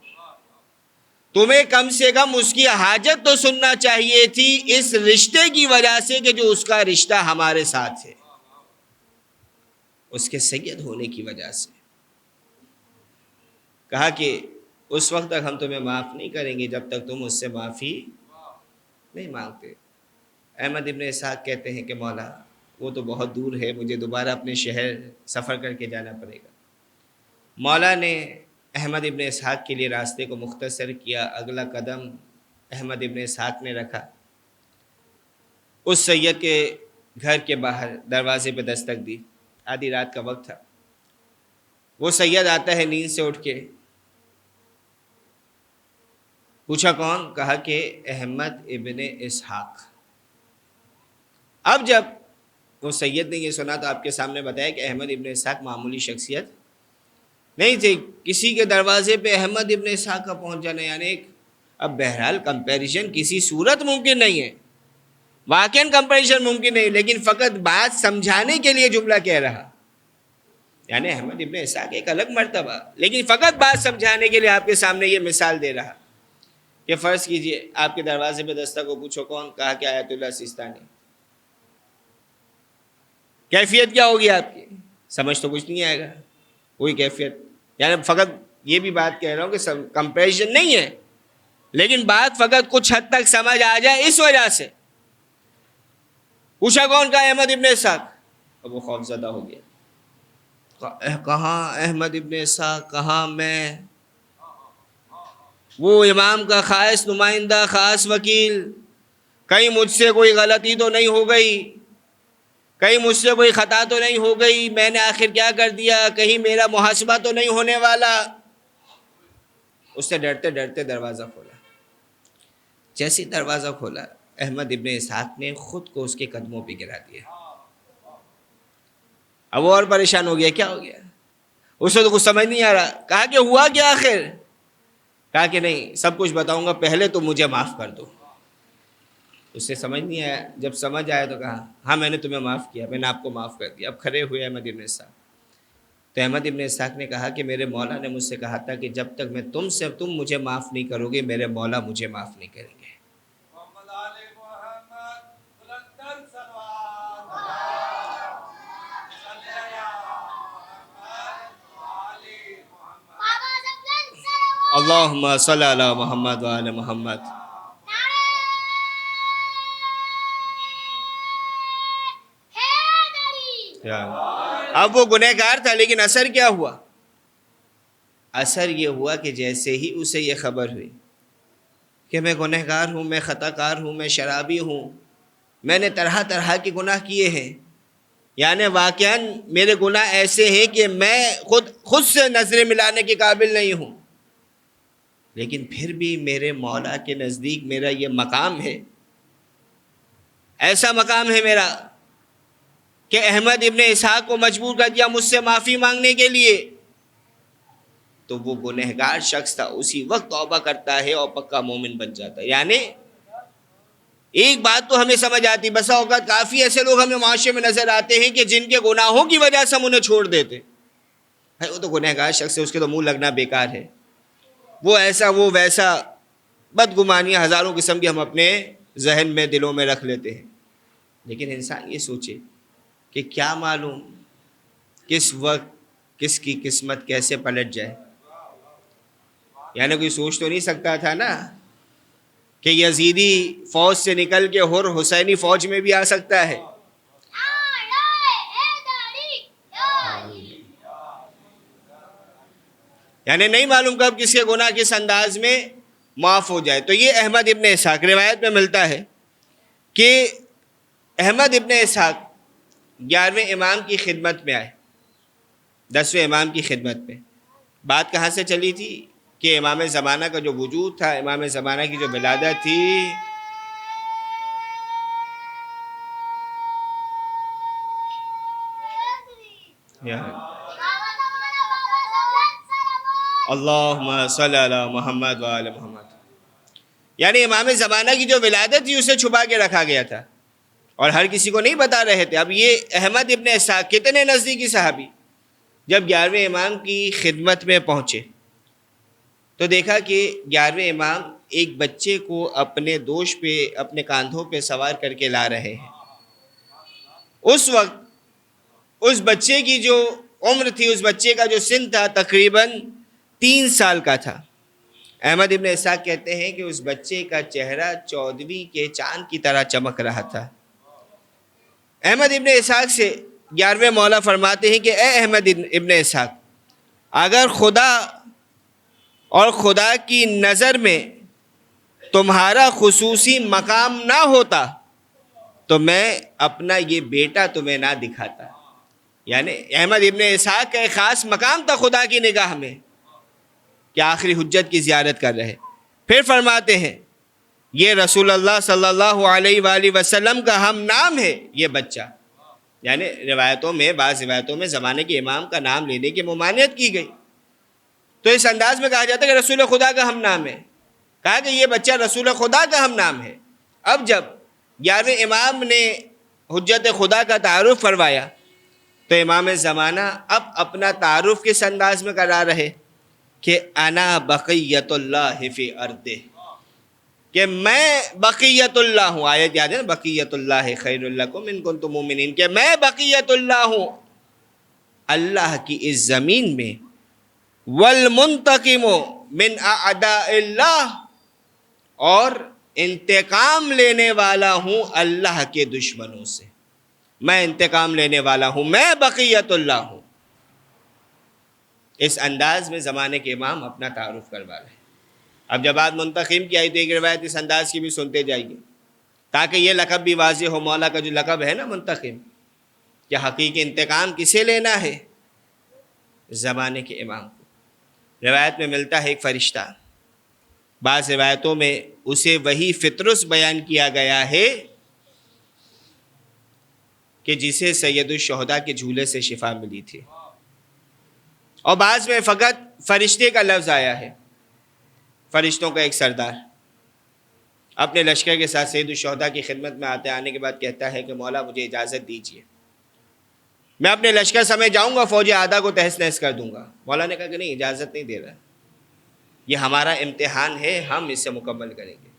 تمہیں کم سے کم اس کی حاجت تو سننا چاہیے تھی، اس رشتے کی وجہ سے کہ جو اس کا رشتہ ہمارے ساتھ ہے، اس کے سید ہونے کی وجہ سے۔ کہا کہ اس وقت تک ہم تمہیں معاف نہیں کریں گے جب تک تم اس سے معافی نہیں مانگتے۔ احمد ابن اسحاق کہتے ہیں کہ مولا وہ تو بہت دور ہے، مجھے دوبارہ اپنے شہر سفر کر کے جانا پڑے گا۔ مولا نے احمد ابن اسحاق کے لیے راستے کو مختصر کیا، اگلا قدم احمد ابن اسحاق نے رکھا، اس سید کے گھر کے باہر دروازے پہ دستک دی، آدھی رات کا وقت تھا، وہ سید آتا ہے نیند سے اٹھ کے، پوچھا کون؟ کہا کہ احمد ابن اسحاق۔ اب جب وہ سید نے یہ سنا تو آپ کے سامنے بتایا کہ احمد ابن اسحاق معمولی شخصیت نہیں تھی، کسی کے دروازے پہ احمد ابن اسحاق کا پہنچ جانا یعنی اب بہرحال کمپیریزن کسی صورت ممکن نہیں ہے، واقعاً کمپیریزن ممکن نہیں، لیکن فقط بات سمجھانے کے لیے جملہ کہہ رہا، یعنی احمد ابن اسحاق ایک الگ مرتبہ، لیکن فقط بات سمجھانے کے لیے آپ کے سامنے یہ مثال دے رہا کہ فرض کیجئے آپ کے دروازے پہ دستک کو، پوچھو کون؟ کہا کہ آیت اللہ سیستانی۔ کیفیت کیا ہوگی آپ کی؟ سمجھ تو کچھ نہیں آئے گا، وہی کیفیت، یعنی فقط یہ بھی بات کہہ رہا ہوں کہ کمپیریزن نہیں ہے، لیکن بات فقط کچھ حد تک سمجھ آ جائے اس وجہ سے۔ پوچھا کون؟ کا احمد ابن اسحاق۔ اب وہ خوف زدہ ہو گیا، کہاں احمد ابن اسحاق، کہاں میں، وہ امام کا خاص نمائندہ، خاص وکیل، کہیں مجھ سے کوئی غلطی تو نہیں ہو گئی، کہیں مجھ سے کوئی خطا تو نہیں ہو گئی، میں نے آخر کیا کر دیا، کہیں میرا محاسبہ تو نہیں ہونے والا۔ اس نے ڈرتے ڈرتے دروازہ کھولا، جیسے دروازہ کھولا احمد ابن اسحاق نے خود کو اس کے قدموں پہ گرا دیا، اب وہ اور پریشان ہو گیا، کیا ہو گیا؟ اس کو تو کچھ سمجھ نہیں آ رہا. کہا کہ ہوا کیا آخر؟ کہا کہ نہیں، سب کچھ بتاؤں گا، پہلے تو مجھے معاف کر دو. اس سے سمجھ نہیں آیا. جب سمجھ آیا تو کہا ہاں میں نے تمہیں معاف کیا، میں نے آپ کو معاف کر دیا. اب کھڑے ہوئے احمد ابن اسحاق. تو احمد ابن اسحاق نے کہا کہ میرے مولا نے مجھ سے کہا تھا کہ جب تک میں تم مجھے معاف نہیں کرو گے، میرے مولا مجھے معاف نہیں کریں گے. اللہم صلی علی محمد وعلی محمد. اب وہ گنہگار تھا، لیکن اثر کیا ہوا؟ اثر یہ ہوا کہ جیسے ہی اسے یہ خبر ہوئی کہ میں گنہگار ہوں، میں خطا کار ہوں، میں شرابی ہوں، میں نے طرح طرح کے گناہ کیے ہیں، یعنی واقعاً میرے گناہ ایسے ہیں کہ میں خود سے نظریں ملانے کے قابل نہیں ہوں، لیکن پھر بھی میرے مولا کے نزدیک میرا یہ مقام ہے، ایسا مقام ہے میرا کہ احمد ابن اسحاق کو مجبور کر دیا مجھ سے معافی مانگنے کے لیے. تو وہ گنہگار شخص تھا، اسی وقت توبہ کرتا ہے اور پکا مومن بن جاتا ہے. یعنی ایک بات تو ہمیں سمجھ آتی، بسا اوقات کافی ایسے لوگ ہمیں معاشرے میں نظر آتے ہیں کہ جن کے گناہوں کی وجہ سے ہم انہیں چھوڑ دیتے. وہ تو گنہگار شخص ہے، اس کے تو منہ لگنا بیکار ہے، وہ ایسا وہ ویسا، بدگمانیاں ہزاروں قسم کی ہم اپنے ذہن میں دلوں میں رکھ لیتے ہیں. لیکن انسان یہ سوچے کہ کیا معلوم کس وقت کس کی قسمت کیسے پلٹ جائے. یعنی کوئی سوچ تو نہیں سکتا تھا نا کہ یزیدی فوج سے نکل کے حسینی فوج میں بھی آ سکتا ہے. یعنی نہیں معلوم کب کس کے گناہ کس انداز میں معاف ہو جائے. تو یہ احمد ابن اسحاق، روایت میں ملتا ہے کہ احمد ابن اسحاق 11ویں امام کی خدمت میں آئے، 10ویں امام کی خدمت میں. بات کہاں سے چلی تھی کہ امام زمانہ کا جو وجود تھا، امام زمانہ کی جو ولادت تھی، اللہم صلی علی محمد وعلی محمد، یعنی امام زمانہ کی جو ولادت تھی اسے چھپا کے رکھا گیا تھا اور ہر کسی کو نہیں بتا رہے تھے. اب یہ احمد ابن اسحاق کتنے نزدیکی صحابی جب 11ویں امام کی خدمت میں پہنچے تو دیکھا کہ 11ویں امام ایک بچے کو اپنے دوش پہ، اپنے کاندھوں پہ سوار کر کے لا رہے ہیں. اس وقت اس بچے کی جو عمر تھی، اس بچے کا جو سن تھا، تقریباً 3 سال کا تھا. احمد ابن اسحاق کہتے ہیں کہ اس بچے کا چہرہ 14ویں کے چاند کی طرح چمک رہا تھا. احمد ابن اسحاق سے 11ویں مولا فرماتے ہیں کہ اے احمد ابن اسحاق، اگر خدا اور خدا کی نظر میں تمہارا خصوصی مقام نہ ہوتا تو میں اپنا یہ بیٹا تمہیں نہ دکھاتا. یعنی احمد ابن اسحاق کا ایک خاص مقام تھا خدا کی نگاہ میں کہ آخری حجت کی زیارت کر رہے. پھر فرماتے ہیں یہ رسول اللہ صلی اللہ علیہ وآلہ وسلم کا ہم نام ہے یہ بچہ. یعنی روایتوں میں، بعض روایتوں میں زمانے کے امام کا نام لینے کی ممانعت کی گئی، تو اس انداز میں کہا جاتا ہے کہ رسول خدا کا ہم نام ہے. کہا کہ یہ بچہ رسول خدا کا ہم نام ہے. اب جب 11ویں امام نے حجت خدا کا تعارف فرمایا تو امام زمانہ اب اپنا تعارف کس انداز میں کرا رہے کہ انا بقیت اللہ فی ارضہ، کہ میں بقیت اللہ ہوں. آیت یاد ہے نا، بقیت اللہ خیر لکم ان کنتم مؤمنین، کہ میں بقیت اللہ ہوں اللہ کی اس زمین میں. والمنتقم من اعداء اللہ، اور انتقام لینے والا ہوں اللہ کے دشمنوں سے. میں انتقام لینے والا ہوں، میں بقیت اللہ ہوں. اس انداز میں زمانے کے امام اپنا تعارف کروا رہے ہیں. اب جب بات منتقم کی آئی تو ایک روایت اس انداز کی بھی سنتے جائیے تاکہ یہ لقب بھی واضح ہو. مولا کا جو لقب ہے نا منتقم، کہ حقیقی انتقام کسے لینا ہے؟ زمانے کے امام کو. روایت میں ملتا ہے ایک فرشتہ، بعض روایتوں میں اسے وہی فطرس بیان کیا گیا ہے کہ جسے سید الشہداء کے جھولے سے شفا ملی تھی، اور بعض میں فقط فرشتے کا لفظ آیا ہے۔ فرشتوں کا ایک سردار اپنے لشکر کے ساتھ سید الشہداء کی خدمت میں آنے کے بعد کہتا ہے کہ مولا مجھے اجازت دیجیے، میں اپنے لشکر سمیت جاؤں گا، فوج اعداء کو تہس نہس کر دوں گا۔ مولا نے کہا کہ نہیں، اجازت نہیں دے رہا، یہ ہمارا امتحان ہے، ہم اسے مکمل کریں گے۔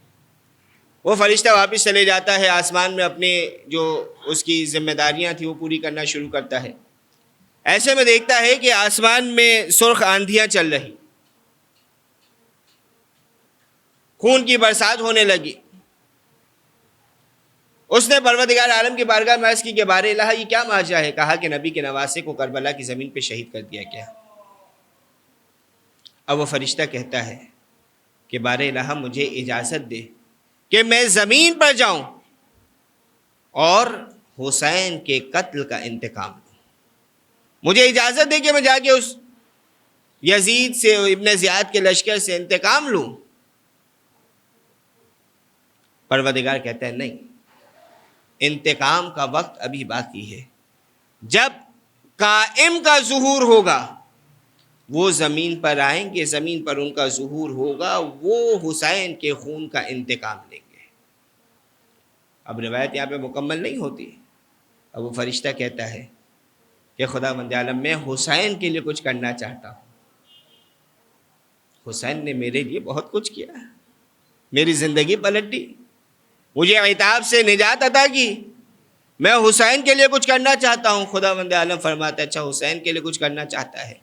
وہ فرشتہ واپس چلے جاتا ہے، آسمان میں اپنے جو اس کی ذمہ داریاں تھیں وہ پوری کرنا شروع کرتا ہے۔ ایسے میں دیکھتا ہے کہ آسمان میں سرخ آندھیاں چل رہی، خون کی برسات ہونے لگی۔ اس نے پروردگار عالم کی بارگاہ میں عرض کی کہ بار الہ یہ کیا ماجرا ہے؟ کہا کہ نبی کے نواسے کو کربلا کی زمین پہ شہید کر دیا گیا۔ اب وہ فرشتہ کہتا ہے کہ بار الہ مجھے اجازت دے کہ میں زمین پر جاؤں اور حسین کے قتل کا انتقام لوں، مجھے اجازت دے کہ میں جا کے اس یزید سے، ابن زیاد کے لشکر سے انتقام لوں۔ پروردگار کہتا ہے نہیں، انتقام کا وقت ابھی باقی ہے۔ جب قائم کا ظہور ہوگا وہ زمین پر آئیں گے، زمین پر ان کا ظہور ہوگا، وہ حسین کے خون کا انتقام لیں گے۔ اب روایت یہاں پہ مکمل نہیں ہوتی۔ اب وہ فرشتہ کہتا ہے کہ خداوند عالم میں حسین کے لیے کچھ کرنا چاہتا ہوں، حسین نے میرے لیے بہت کچھ کیا، میری زندگی پلٹ دی، مجھے عتاب سے نجات عطا کی، میں حسین کے لیے کچھ کرنا چاہتا ہوں۔ خداوند عالم فرماتا ہے اچھا حسین کے لیے کچھ کرنا چاہتا ہے،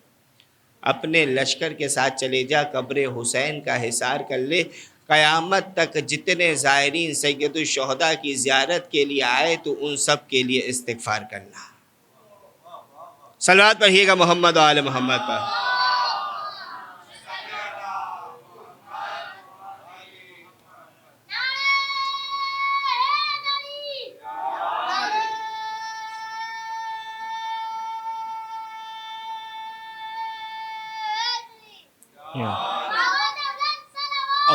اپنے لشکر کے ساتھ چلے جا، قبر حسین کا حصار کر لے، قیامت تک جتنے زائرین سید الشہداء کی زیارت کے لیے آئے تو ان سب کے لیے استغفار کرنا۔ صلوات پڑھیے گا محمد و آل محمد پر۔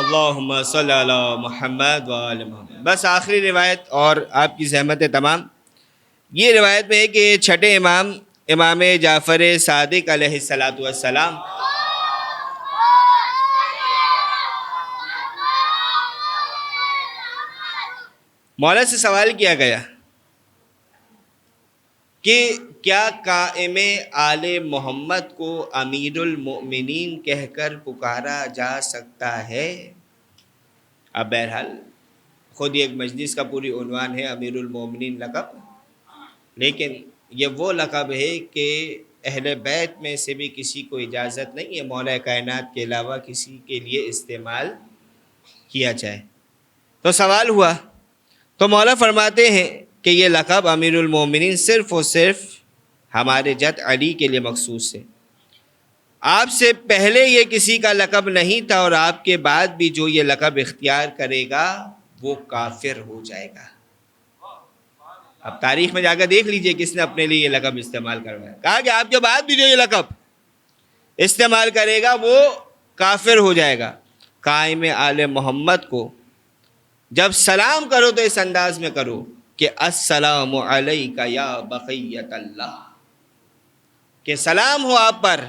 اللہم صلی علی محمد و آل محمد۔ بس آخری روایت اور آپ کی زحمت تمام۔ یہ روایت میں ہے کہ چھٹے امام، امام جعفر صادق علیہ السلام، مولا سے سوال کیا گیا کہ کیا قائم آل محمد کو امیر المؤمنین کہہ کر پکارا جا سکتا ہے؟ اب بہرحال خود ایک مجلس کا پوری عنوان ہے امیر المؤمنین لقب، لیکن یہ وہ لقب ہے کہ اہل بیت میں سے بھی کسی کو اجازت نہیں ہے مولا کائنات کے علاوہ کسی کے لیے استعمال کیا جائے۔ تو سوال ہوا تو مولا فرماتے ہیں کہ یہ لقب امیر المومنین صرف اور صرف ہمارے جد علی کے لیے مخصوص ہے، آپ سے پہلے یہ کسی کا لقب نہیں تھا، اور آپ کے بعد بھی جو یہ لقب اختیار کرے گا وہ کافر ہو جائے گا۔ اب تاریخ میں جا کر دیکھ لیجئے کس نے اپنے لیے یہ لقب استعمال کروایا، کہا کہ آپ کے بعد بھی جو یہ لقب استعمال کرے گا وہ کافر ہو جائے گا۔ قائم آل محمد کو جب سلام کرو تو اس انداز میں کرو کہ السلام علیکہ یا بقیت اللہ، کہ سلام ہو آپ پر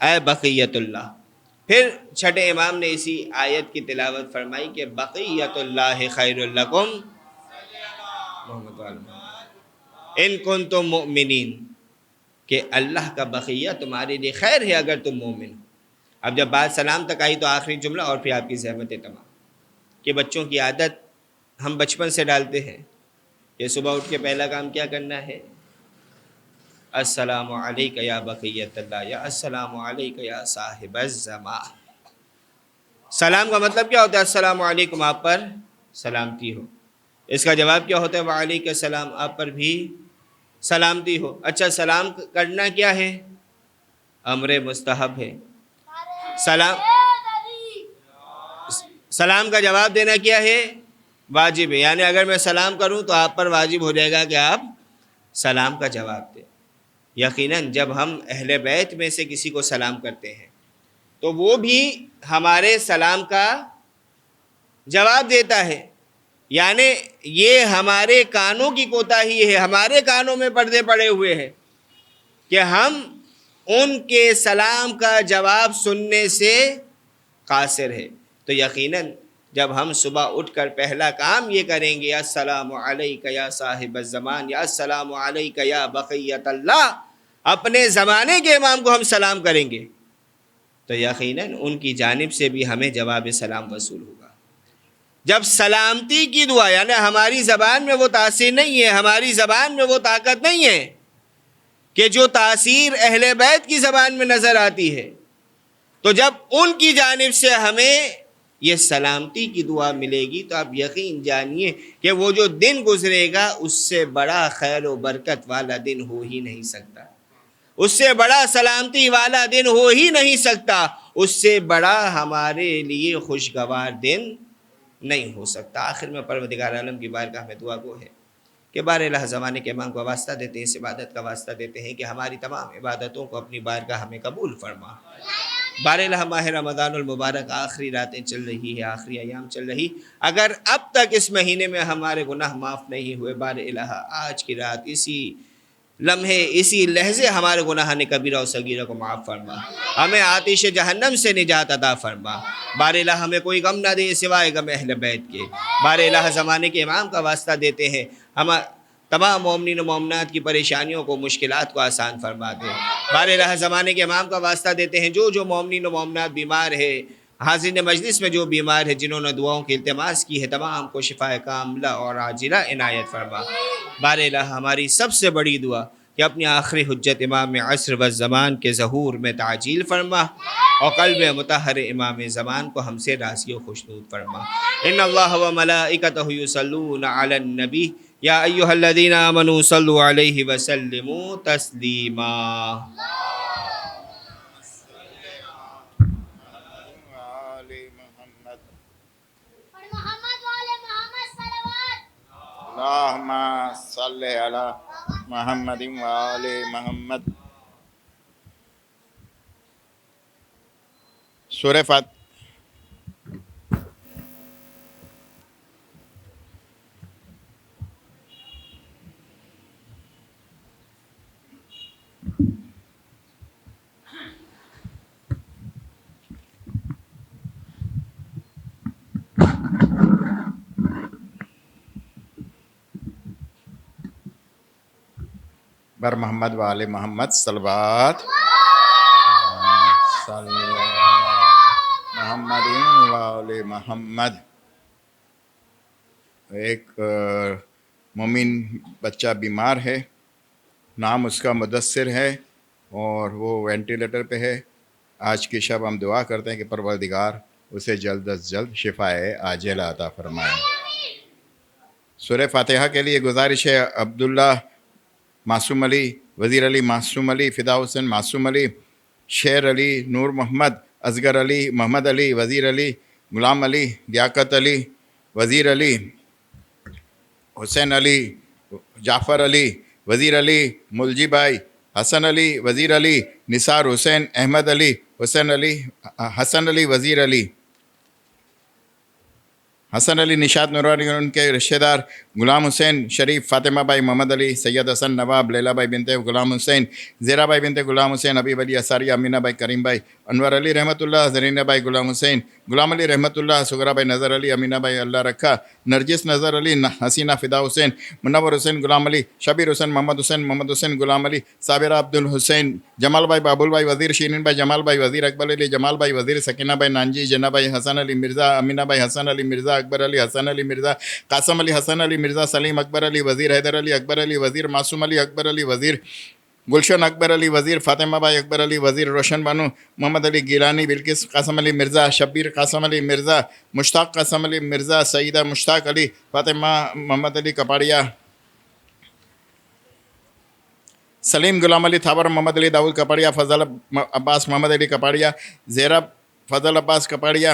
اے بقیت اللہ۔ پھر چھٹے امام نے اسی آیت کی تلاوت فرمائی کہ بقیت اللہ خیر لکم ان کنتم مؤمنین، کہ اللہ کا بقیہ تمہارے لیے خیر ہے اگر تم مومن ہو۔ اب جب بات سلام تک آئی تو آخری جملہ اور پھر آپ کی زحمت تمام، کہ بچوں کی عادت ہم بچپن سے ڈالتے ہیں کہ صبح اٹھ کے پہلا کام کیا کرنا ہے، السلام علیکہ یا بقیت اللہ، یا السلام علیکہ یا صاحب الزمان۔ سلام کا مطلب کیا ہوتا ہے؟ السلام علیکم، آپ پر سلامتی ہو۔ اس کا جواب کیا ہوتا ہے؟ وعلیکم السلام، آپ پر بھی سلامتی ہو۔ اچھا سلام کرنا کیا ہے؟ امر مستحب ہے۔ سلام کا جواب دینا کیا ہے؟ واجب ہے، یعنی اگر میں سلام کروں تو آپ پر واجب ہو جائے گا کہ آپ سلام کا جواب دیں۔ یقیناً جب ہم اہل بیت میں سے کسی کو سلام کرتے ہیں تو وہ بھی ہمارے سلام کا جواب دیتا ہے، یعنی یہ ہمارے کانوں کی کوتاہی ہے، ہمارے کانوں میں پردے پڑے ہوئے ہیں کہ ہم ان کے سلام کا جواب سننے سے قاصر ہے۔ تو یقیناً جب ہم صبح اٹھ کر پہلا کام یہ کریں گے السلام علیک یا صاحب الزمان یا السلام علیک یا بقیت اللہ، اپنے زمانے کے امام کو ہم سلام کریں گے تو یقیناً ان کی جانب سے بھی ہمیں جواب سلام وصول ہوگا۔ جب سلامتی کی دعا، یعنی ہماری زبان میں وہ تاثیر نہیں ہے، ہماری زبان میں وہ طاقت نہیں ہے کہ جو تاثیر اہل بیت کی زبان میں نظر آتی ہے، تو جب ان کی جانب سے ہمیں یہ سلامتی کی دعا ملے گی تو آپ یقین جانیے کہ وہ جو دن گزرے گا اس سے بڑا خیر و برکت والا دن ہو ہی نہیں سکتا، اس سے بڑا سلامتی والا دن ہو ہی نہیں سکتا، اس سے بڑا ہمارے لیے خوشگوار دن نہیں ہو سکتا۔ آخر میں پروردگار عالم کی بارگاہ میں دعا گو ہے کہ بار الہ زمانے کے امام کو واسطہ دیتے ہیں، اس عبادت کا واسطہ دیتے ہیں کہ ہماری تمام عبادتوں کو اپنی بارگاہ ہمیں قبول فرما۔ بار الہ ماہ رمضان المبارک آخری راتیں چل رہی ہے، آخری ایام چل رہی، اگر اب تک اس مہینے میں ہمارے گناہ معاف نہیں ہوئے، بار الہ آج کی رات اسی لمحے اسی لحظے ہمارے گناہ نے کبیرہ و صغیرہ کو معاف فرما، ہمیں آتش جہنم سے نجات عطا فرما۔ بار الہ ہمیں کوئی غم نہ دے سوائے غم اہل بیت کے۔ بار الہ زمانے کے امام کا واسطہ دیتے ہیں ہم تمام مومنین و مومنات کی پریشانیوں کو، مشکلات کو آسان فرما دے۔ بار الہ زمانے کے امام کا واسطہ دیتے ہیں جو مومنین و مومنات بیمار ہے، حاضرین مجلس میں جو بیمار ہے، جنہوں نے دعاؤں کی التماس کی ہے، تمام کو شفاء کاملہ اور عاجلہ عنایت فرما۔ بار الہ ہماری سب سے بڑی دعا کہ اپنی آخری حجت امام عصر و زمان کے ظہور میں تعجیل فرما اور قلب مطہر امام زمان کو ہم سے راضی و خوشنود فرما۔ ان اللہ و ملائکتہ یصلون علی النبی یا ایھا الذین آمنوا صلوا علیہ وسلموا تسلیما۔ اللہم صلی علی محمد و آل محمد۔ سورہ فاتحہ۔ بر محمد و آل محمد صلوات صلی محمد و آل محمد۔ ایک مومن بچہ بیمار ہے، نام اس کا مدثر ہے اور وہ وینٹیلیٹر پہ ہے۔ آج کی شب ہم دعا کرتے ہیں کہ پروردگار اسے جلد از جلد شفائے عاجلہ عطا فرمائے۔ سورہ فاتحہ کے لیے گزارش ہے عبداللہ معصوم علی، وزیر علی معصوم علی، فدا حسین معصوم علی، شیر علی، نور محمد، اصغر علی، محمد علی، وزیر علی، غلام علی، لیاقت علی، وزیر علی، حسین علی، جعفر علی، وزیر علی، ملجی بھائی، حسن علی، وزیر علی، نثار حسین، احمد علی، حسن علی، وزیر علی، حسن علی، نشاط نورانی، ان کے رشتہ دار غلام حسین، شریف، فاطمہ بھائی، محمد علی، سید حسن، نواب، لیلا بھائی بنت غلام حسین، زیرہ بھائی بنت غلام حسین، حبیب علی اساری، امینہ بھائی، کریم بھائی، انور علی رحمۃ اللہ، زرینہ بھائی، غلام حسین، غلام علی رحمۃ اللہ، سغرا بھائی، نظر علی، امینہ بھائی، اللہ رکھا، نرجس نظر علی، حسینہ، فدا حسین، منور حسین، غلام علی، شبیر حسین، محمد حسین، غلام علی، صابرہ عبد الحسین، جمال بھائی، بابول بھائی، وزیر شیرین بھائی، جمال بھائی، وزیر اکبر علی، جمال بھائی، وزیر سکینہ بھائی، نانجی، جنہ بھائی، حسن علی مرزا، امینہ بھائی، حسن علی مرزا، اکبر علی، حسن علی مرزا، قاسم علی، حسن علی مرزا، سلیم اکبر علی، وزیر حیدر علی، اکبر علی، وزیر معصوم علی، اکبر علی، وزیر گلشن اکبر علی، وزیر فاطمہ بھائی، اکبر علی، وزیر روشن بانو، محمد علی گیلانی، بلکس قاسم علی مرزا، شبیر قاسم علی مرزا، مشتاق قاسم علی مرزا، سیدہ مشتاق علی، فاطمہ محمد علی کپاڑیا، سلیم غلام علی تھاور، محمد علی داؤد کپاڑیا، فضل عباس محمد علی کپاڑیا، زیرب فضل عباس کپاڑیا،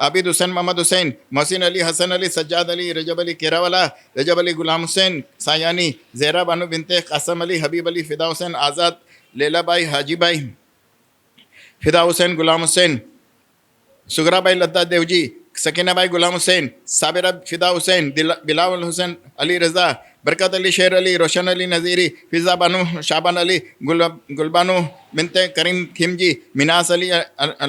عابد حسین محمد حسین، محسن علی، حسن علی، سجاد علی، رجب علی کیراوالا، رجب علی غلام حسین سایانی، زہرا بانو بنت قاسم علی، حبیب علی، فدا حسین آزاد، لیلا by, Haji by, Fida Hussain Ghulam Hussain, Sagra Bai Lata Dev ji, Sakina Bai Ghulam Hussain, Sabira فدا حسین، بلاول حسین علی رضا، برکت علی شیر علی، روشن علی نذیری، فضا بانو شابان علی، گلبانو بنت کریم کھمجی، مناس علی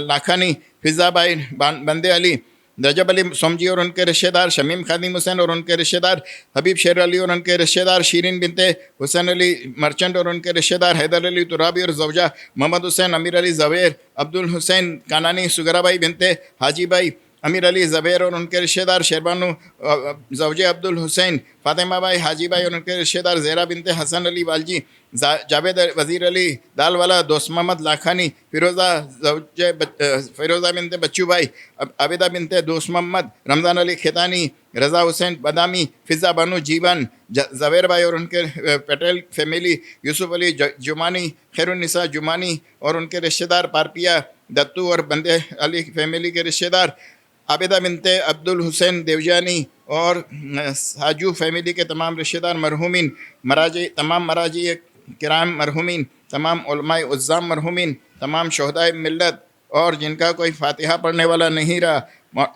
لاکھانی، فضا بائی بندے علی، رجب علی سومجی اور ان کے رشتہ دار، شمیم خادم حسین اور ان کے رشتہ دار، حبیب شیر علی اور ان کے رشتہ دار، شیرین بنت حسین علی مرچنٹ اور ان کے رشتہ دار، حیدر علی ترابی اور زوجہ، محمد حسین، امیر علی زویر، عبد الحسین کانانی، سگرا بائی بنت حاجی بائی، امیر علی زبیر اور ان کے رشتہ دار، شیربانو زوجہ عبد الحسین، فاطمہ بائی حاجی بائی اور ان کے رشتہ دار، زہرا بنت حسن علی والجی، جاوید وزیر علی دال والا، دوست محمد لاکھانی، فیروزہ بنت بچو بھائی، عابدہ بنت دوست محمد، رمضان علی کھیتانی، رضا حسین بادامی، فضا بانو جیون، زبیر بھائی اور ان کے پٹیل فیملی، یوسف علی جمانی، خیر النساء جمانی اور ان کے رشتہ دار، پارپیا دتو اور بندے علی فیملی کے رشتہ دار، عابدہ بنت عبد الحسین دیوجانی اور ساجو فیملی کے تمام رشتہ دار مرحومین، تمام مراجع کرام مرحومین، تمام علماء عظام مرحومین، تمام شہدائے ملت اور جن کا کوئی فاتحہ پڑھنے والا نہیں رہا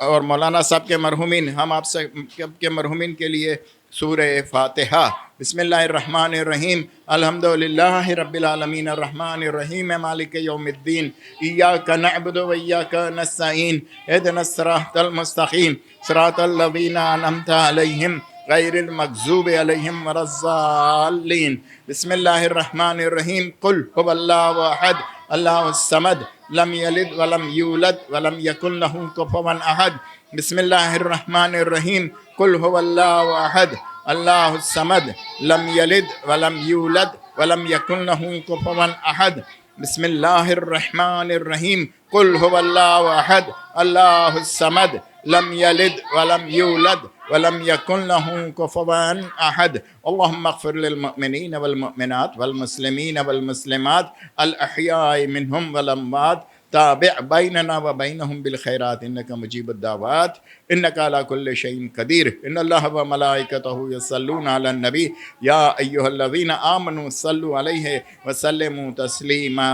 اور مولانا صاحب کے مرحومین، ہم آپ سب کے مرحومین کے لیے سورہ فاتحہ۔ بسم اللہ الرحمن الرحیم، الحمدللہ رب العالمین، الرحمن الرحیم، مالک یوم الدین، ایاک نعبد و ایاک نستعین، اہدنا الصراط المستقیم، صراط الذین انعمت علیہم غیر المغضوب علیہم ولا الضالین۔ بسم اللہ الرحمن الرحیم، قل هو اللہ احد اللہ الصمد لم یلد ولم یولد ولم یکن لہ کفوا احد۔ بسم اللہ الرحمن الرحیم، قل هو اللہ احد اللہ الصمد لم یلد ولم یولد ولم یکن لہ کفوا احد۔ بسم اللہ الرحمن الرحیم، قل هو اللہ احد اللہ الصمد لم یلد ولم یولد ولم یکن لہ کفوا احد۔ اللہم اغفر للمؤمنین والمؤمنات والمسلمین والمسلمات الاحیاء منہم والاموات، تابع بیننا وبینہم بالخیرات انک مجیب الدعوات انک علی کل شیء قدیر۔ ان اللہ وملائکتہ یصلون علی النبی یا ایھا الذین آمنوا صلوا علیہ وسلموا تسلیما۔